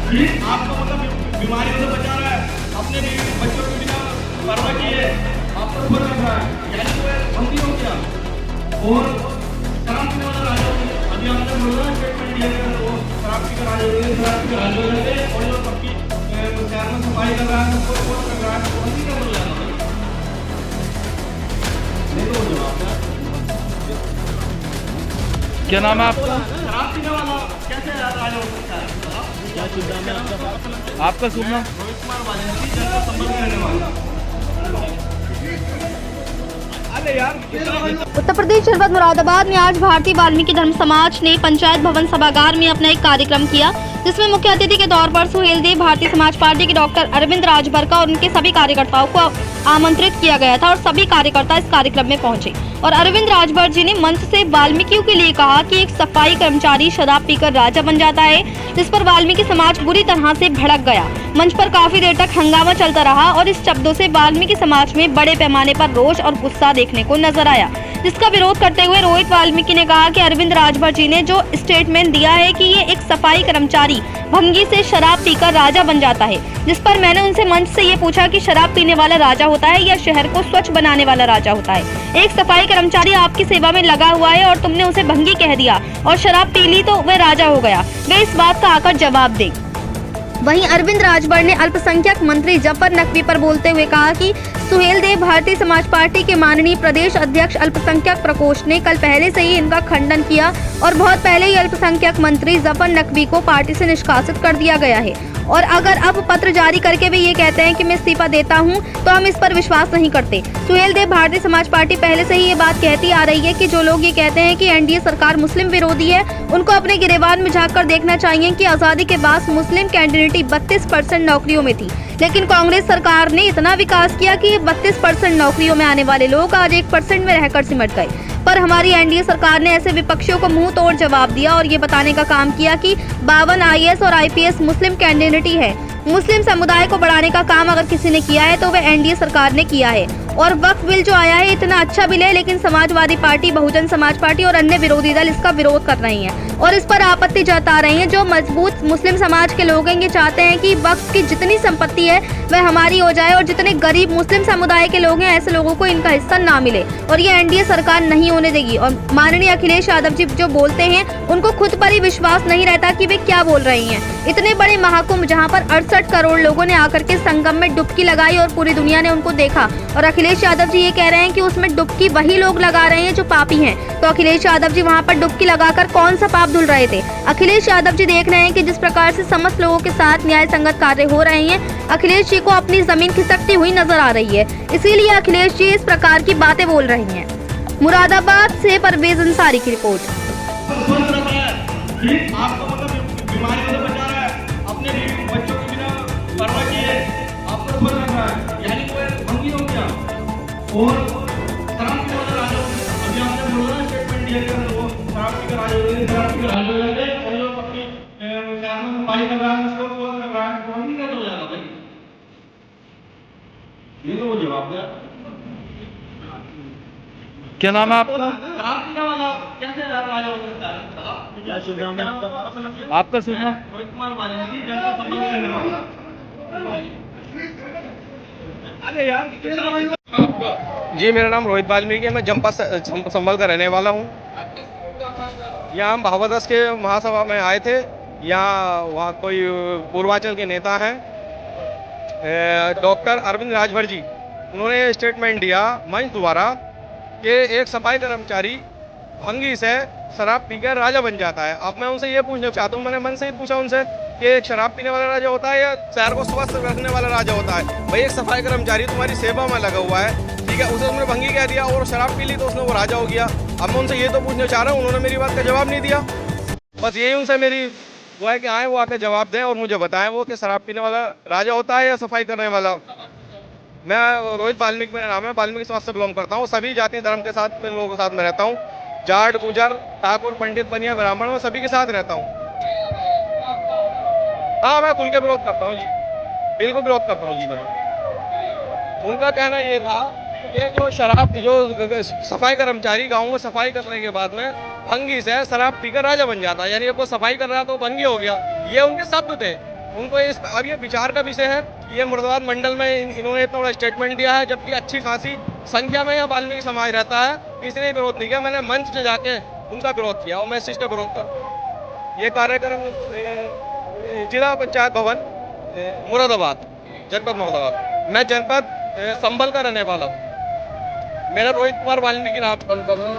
आपको मतलब बीमारियों से बचा रहा है, अपने भी बच्चों की बिना परवाह किए आपको ऊपर रख रहा है, यानी वो बंदी हो गया। और शराब पीने वाला राजा, अभी आपने बोला स्टेटमेंट दिया था, वो शराब पीकर राजा हो गए, शराब पीकर राजा हो जाते हैं, और जो सबकी शहर में सफाई कर रहा है, सबको रिपोर्ट कर रहा है, तो बंदी क्या बोल रहा है? नहीं तो जवाब क्या नाम है आपका? शराब पीने वाला कैसे राजा हो सकता है? क्या शुभ नाम है आपका? आपका शुभ नाम? रोहित कुमार वाजपेयी जनता संबंध रहने वाला। अरे यार उत्तर प्रदेश जनपद मुरादाबाद में आज भारतीय वाल्मीकि धर्म समाज ने पंचायत भवन सभागार में अपना एक कार्यक्रम किया, जिसमें मुख्य अतिथि के तौर पर सुहेल देव, भारतीय समाज पार्टी के डॉक्टर अरविंद राजभर और उनके सभी कार्यकर्ताओं को आमंत्रित किया गया था और सभी कार्यकर्ता इस कार्यक्रम में पहुंचे। और अरविंद राजभर जी ने मंच से वाल्मीकियों के लिए कहा कि एक सफाई कर्मचारी शराब पीकर राजा बन जाता है, जिस पर वाल्मीकि समाज बुरी तरह से भड़क गया। मंच पर काफी देर तक हंगामा चलता रहा और इस शब्दों से वाल्मीकि समाज में बड़े पैमाने पर रोष और गुस्सा देखने को नजर आया, जिसका विरोध करते हुए रोहित वाल्मीकि ने कहा कि अरविंद राजभर जी ने जो स्टेटमेंट दिया है कि ये एक सफाई कर्मचारी भंगी से शराब पीकर राजा बन जाता है, जिस पर मैंने उनसे मंच से ये पूछा कि शराब पीने वाला राजा होता है या शहर को स्वच्छ बनाने वाला राजा होता है? एक सफाई कर्मचारी आपकी सेवा में लगा हुआ है और तुमने उसे भंगी कह दिया और शराब पी ली तो वह राजा हो गया। वे इस बात का आकर जवाब दे। वहीं अरविंद राजभर ने अल्पसंख्यक मंत्री जफर नकवी पर बोलते हुए कहा कि सुहेल देव, भारतीय समाज पार्टी के माननीय प्रदेश अध्यक्ष अल्पसंख्यक प्रकोष्ठ ने कल पहले से ही इनका खंडन किया और बहुत पहले ही अल्पसंख्यक मंत्री जफर नकवी को पार्टी से निष्कासित कर दिया गया है। और अगर अब पत्र जारी करके भी ये कहते हैं कि मैं इस्तीफा देता हूं, तो हम इस पर विश्वास नहीं करते। सुहेल देव, भारतीय समाज पार्टी पहले से ही ये बात कहती आ रही है कि जो लोग ये कहते हैं कि एनडीए सरकार मुस्लिम विरोधी है, उनको अपने गिरेबान में झांककर देखना चाहिए कि आजादी के बाद मुस्लिम कैंडिडेटी 32% नौकरियों में थी, लेकिन कांग्रेस सरकार ने इतना विकास किया कि 32% नौकरियों में आने वाले लोग आज 1% में रहकर सिमट गए। पर हमारी एनडीए सरकार ने ऐसे विपक्षियों को मुंह तोड़ जवाब दिया और ये बताने का काम किया कि 52 आईएएस और आईपीएस मुस्लिम कैंडिडेटी है। मुस्लिम समुदाय को बढ़ाने का काम अगर किसी ने किया है तो वह एनडीए सरकार ने किया है। और वक्फ बिल जो आया है इतना अच्छा बिल है, लेकिन समाजवादी पार्टी, बहुजन समाज पार्टी और अन्य विरोधी दल इसका विरोध कर रही हैं और इस पर आपत्ति जता रही हैं। जो मजबूत मुस्लिम समाज के लोग हैं ये चाहते हैं कि वक्फ की जितनी संपत्ति है वह हमारी हो जाए और जितने गरीब मुस्लिम समुदाय के लोग हैं ऐसे लोगों को इनका हिस्सा ना मिले, और ये एनडीए सरकार नहीं होने देगी। और माननीय अखिलेश यादव जी जो बोलते हैं उनको खुद पर ही विश्वास नहीं रहता कि वे क्या बोल रही हैं। इतने बड़े महाकुंभ जहाँ पर 68 करोड़ लोगों ने आकर के संगम में डुबकी लगाई और पूरी दुनिया ने उनको देखा, और अखिलेश यादव जी ये कह रहे हैं कि उसमें डुबकी वही लोग लगा रहे हैं जो पापी हैं। तो अखिलेश यादव जी वहाँ पर डुबकी लगाकर कौन सा पाप धुल रहे थे? अखिलेश यादव जी देख रहे हैं कि जिस प्रकार से समस्त लोगों के साथ न्याय संगत कार्य हो रहे हैं, अखिलेश जी को अपनी जमीन खिसकती हुई नजर आ रही है, इसीलिए अखिलेश जी इस प्रकार की बातें बोल रही हैं। मुरादाबाद से परवेज अंसारी की रिपोर्ट। आपको मतलब बीमारियों से बचा रहा है, अपने भी बच्चों की बिना परवाह किए आपको ऊपर रख रहा है, यानी वो भंगी हो गया। और शराब पीने वाला राजा, अभी आपने बोला स्टेटमेंट दिया था, वो शराब पीकर राजा हो गए, शराब पीकर राजा हो जाते हैं, और जो अपनी शहर में सफाई कर रहा है, उसको ऊपर रख रहा है, तो भंगी कैसे हो जाएगा भाई? ये तो वो जवाब दिया। क्या नाम है आपका? शराब पीने वाला कैसे राजा हो सकता है? क्या शुभ नाम है आपका? आपका शुभ नाम? रोहित कुमार वाजपेयी जनता संबंध रहने वाला। अरे यार जी, मेरा नाम रोहित वाल्मीकि है। मैं जंपा संभल का रहने वाला हूँ। यहाँ हम भावादस के महासभा में आए थे। यहाँ वहाँ कोई पूर्वांचल के नेता हैं, डॉक्टर अरविंद राजभर जी, उन्होंने स्टेटमेंट दिया मंच द्वारा कि एक सफाई कर्मचारी भंगी से शराब पीकर राजा बन जाता है। अब मैं उनसे ये पूछना चाहता हूँ, मैंने मन से ही पूछा उनसे कि एक शराब पीने वाला राजा होता है या शहर को स्वस्थ रखने वाला राजा होता है? भाई, एक सफाई कर्मचारी तुम्हारी सेवा में लगा हुआ है, ठीक है, उसे तुमने भंगी कह दिया और शराब पी ली तो उसने वो राजा हो गया। अब मैं उनसे ये तो पूछना चाह रहा हूँ, उन्होंने मेरी बात का जवाब नहीं दिया। बस यही उनसे मेरी वो है कि आए वो आके जवाब दें और मुझे बताएं वो कि शराब पीने वाला राजा होता है या सफाई करने वाला। मैं रोहित वाल्मीकि मेरा नाम है, वाल्मीकि समाज से बिलोंग करता हूँ। सभी जाति धर्म के साथ इन लोगों के साथ में रहता हूँ, जाट, गुजर, ठाकुर, पंडित, बनिया, ब्राह्मण, मैं सभी के साथ रहता हूँ। हाँ, मैं खुल के विरोध करता हूँ जी, बिल्कुल विरोध करता हूँ जी। मैं उनका कहना ये था कि जो शराब, जो सफाई कर्मचारी गाँव में सफाई करने के बाद में भंगी से शराब पीकर राजा बन जाता है, यानी वो सफाई कर रहा तो भंगी हो गया, ये उनके शब्द थे। उनको अब ये विचार का विषय है कि ये मुरादाबाद मंडल में इन्होंने इतना बड़ा स्टेटमेंट दिया है, जबकि अच्छी खासी संख्या में यहाँ वाल्मीकि समाज रहता है, इसने विरोध नहीं किया। मैंने मंच से जाके उनका विरोध किया और मैं इस चीज़ का विरोध कर। ये कार्यक्रम जिला पंचायत भवन मुरादाबाद, जनपद मुरादाबाद। मैं जनपद संभल का रहने वाला हूँ। मेरा रोहित कुमार वाल्मीकि नाम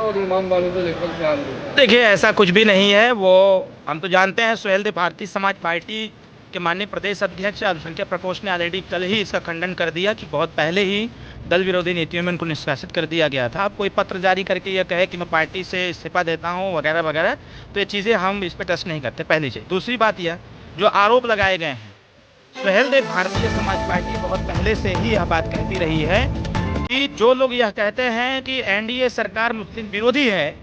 और इमाम वालों को लेकर। देखिए, ऐसा कुछ भी नहीं है। वो हम तो जानते हैं, सुहेलदेव भारतीय समाज पार्टी के माननीय प्रदेश अध्यक्ष अल्पसंख्यक प्रकोष्ठ ने ऑलरेडी कल ही इसका खंडन कर दिया कि बहुत पहले ही दल विरोधी नीतियों में उनको निष्कासित कर दिया गया था। अब कोई पत्र जारी करके यह कहे कि मैं पार्टी से इस्तीफा देता हूँ वगैरह वगैरह, तो ये चीज़ें हम इस पर टच नहीं करते, पहली चीज़। दूसरी बात यह, जो आरोप लगाए गए हैं, सुहेलदेव भारतीय समाज पार्टी बहुत पहले से ही यह बात कहती रही है कि जो लोग यह कहते हैं कि एनडीए सरकार मुस्लिम विरोधी है,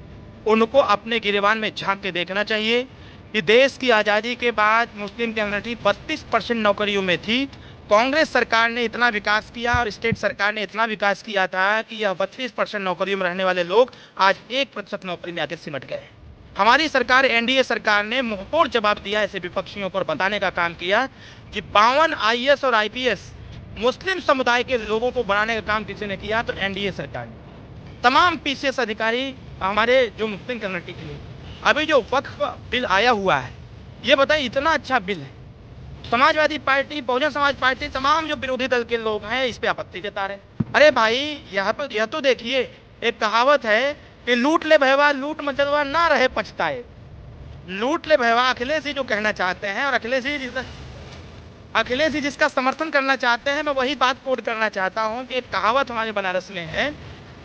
उनको अपने गिरेबान में झांक के देखना चाहिए कि देश की आज़ादी के बाद मुस्लिम कम्युनिटी 32% नौकरियों में थी। कांग्रेस सरकार ने इतना विकास किया और स्टेट सरकार ने इतना विकास किया था कि यह 32% नौकरियों में रहने वाले लोग आज 1% नौकरी में आकर सिमट गए। हमारी सरकार, एनडीए सरकार ने मुंहतोड़ जवाब दिया ऐसे विपक्षियों को और बताने का काम किया कि 52 आईएएस और आईपीएस मुस्लिम समुदाय के लोगों को बनाने का काम किसी ने किया तो एनडीए सरकार ने। तमाम पीसीएस अधिकारी हमारे जो मुस्लिम कम्युनिटी के लिए। अभी जो वक्फ बिल आया हुआ है, ये बताइए, इतना अच्छा बिल है। समाजवादी पार्टी, बहुजन समाज पार्टी, तमाम जो विरोधी दल के लोग हैं इस पे आपत्ति जता रहे। अरे भाई, यहाँ पर यह तो देखिए, एक कहावत है कि लूट ले भैया लूट मचलवा ना रहे पछताए। लूट ले भैया अखिलेश जी जो कहना चाहते हैं, और अखिलेश जी जिसका समर्थन करना चाहते हैं, मैं वही बात कोट करना चाहता हूँ कि एक कहावत हमारे बनारस में है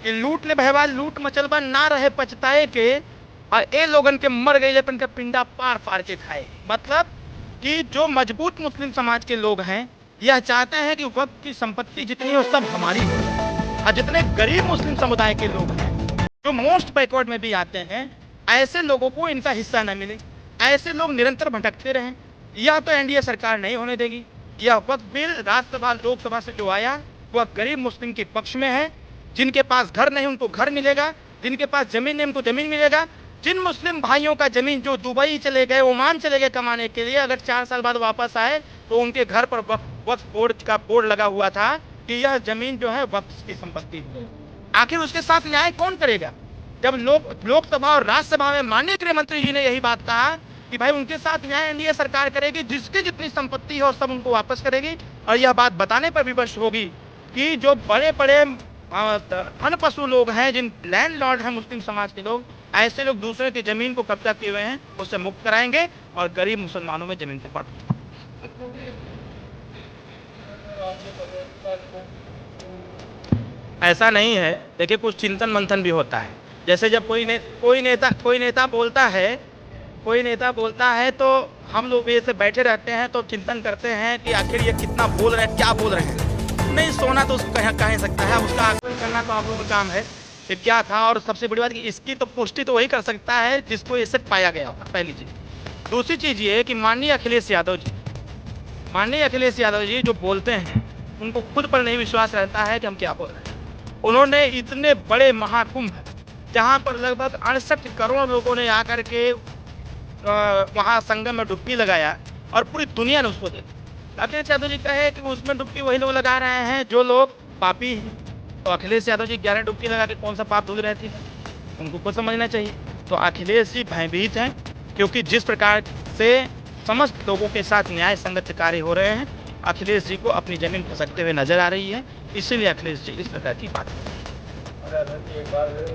कि लूट ले भैया लूट मचलवा ना रहे पछताए के, और ए लोगन के मर गए लेकिन का पिंडा पार पार के खाए। मतलब कि जो मजबूत मुस्लिम समाज के लोग हैं यह चाहते हैं कि वक्त की संपत्ति जितनी हो सब हमारी हो, और जितने गरीब मुस्लिम समुदाय के लोग हैं जो मोस्ट बैकवर्ड में भी आते हैं, ऐसे लोगों को इनका हिस्सा न मिले, ऐसे लोग निरंतर भटकते रहें, यह तो एनडीए सरकार नहीं होने देगी। यह वक्त बिल राज्यसभा लोकसभा से जो आया वह गरीब मुस्लिम के पक्ष में है। जिनके पास घर नहीं उनको घर मिलेगा, जिनके पास जमीन नहीं उनको जमीन मिलेगा। जिन मुस्लिम भाइयों का जमीन जो दुबई चले गए, ओमान चले गए कमाने के लिए, अगर 4 साल बाद वापस आए तो उनके घर पर वक्फ बोर्ड का बोर्ड लगा हुआ था कि यह जमीन जो है वक्फ की संपत्ति है। आखिर उसके साथ न्याय कौन करेगा? जब लोकसभा और राज्यसभा में माननीय गृह मंत्री जी ने यही बात कहा कि भाई उनके साथ न्याय एनडीए सरकार करेगी, जिसकी जितनी संपत्ति है सब उनको वापस करेगी। और यह बात बताने पर विवश होगी कि जो बड़े बड़े अनपशु लोग हैं, जिन लैंडलॉर्ड हैं मुस्लिम समाज के लोग, ऐसे लोग दूसरे की जमीन को कब्जा किए हुए हैं उससे मुक्त कराएंगे और गरीब मुसलमानों में जमीन से बांटेंगे। ऐसा नहीं है। देखिए, कुछ चिंतन मंथन भी होता है। जैसे जब कोई नेता बोलता है तो हम लोग ऐसे बैठे रहते हैं तो चिंतन करते हैं कि आखिर ये कितना बोल रहे हैं, क्या बोल रहे हैं। नहीं सोना तो उसको कह सकता है, उसका आकलन करना तो आप लोगों का काम है कि क्या था। और सबसे बड़ी बात कि इसकी तो पुष्टि तो वही कर सकता है जिसको इससे पाया गया होगा, पहली चीज़। दूसरी चीज़ ये है कि माननीय अखिलेश यादव जी जो बोलते हैं उनको खुद पर नहीं विश्वास रहता है कि हम क्या बोल रहे हैं। उन्होंने इतने बड़े महाकुंभ जहाँ पर लगभग 68 करोड़ लोगों ने आकर के वहाँ संगम में डुबकी लगाया और पूरी दुनिया ने उसको देखा। अखिलेश यादव जी कहे कि उसमें डुबकी वही लोग लगा रहे हैं जो लोग पापी हैं। तो अखिलेश यादव जी 11 डुबकी लगा के कौन सा पाप धुल रहे थे, उनको कुछ समझना चाहिए। तो अखिलेश जी भयभीत हैं क्योंकि जिस प्रकार से समस्त लोगों के साथ न्याय संगत कार्य हो रहे हैं, अखिलेश जी को अपनी जमीन खसकते हुए नजर आ रही है। इसीलिए अखिलेश जी इस प्रकार की बात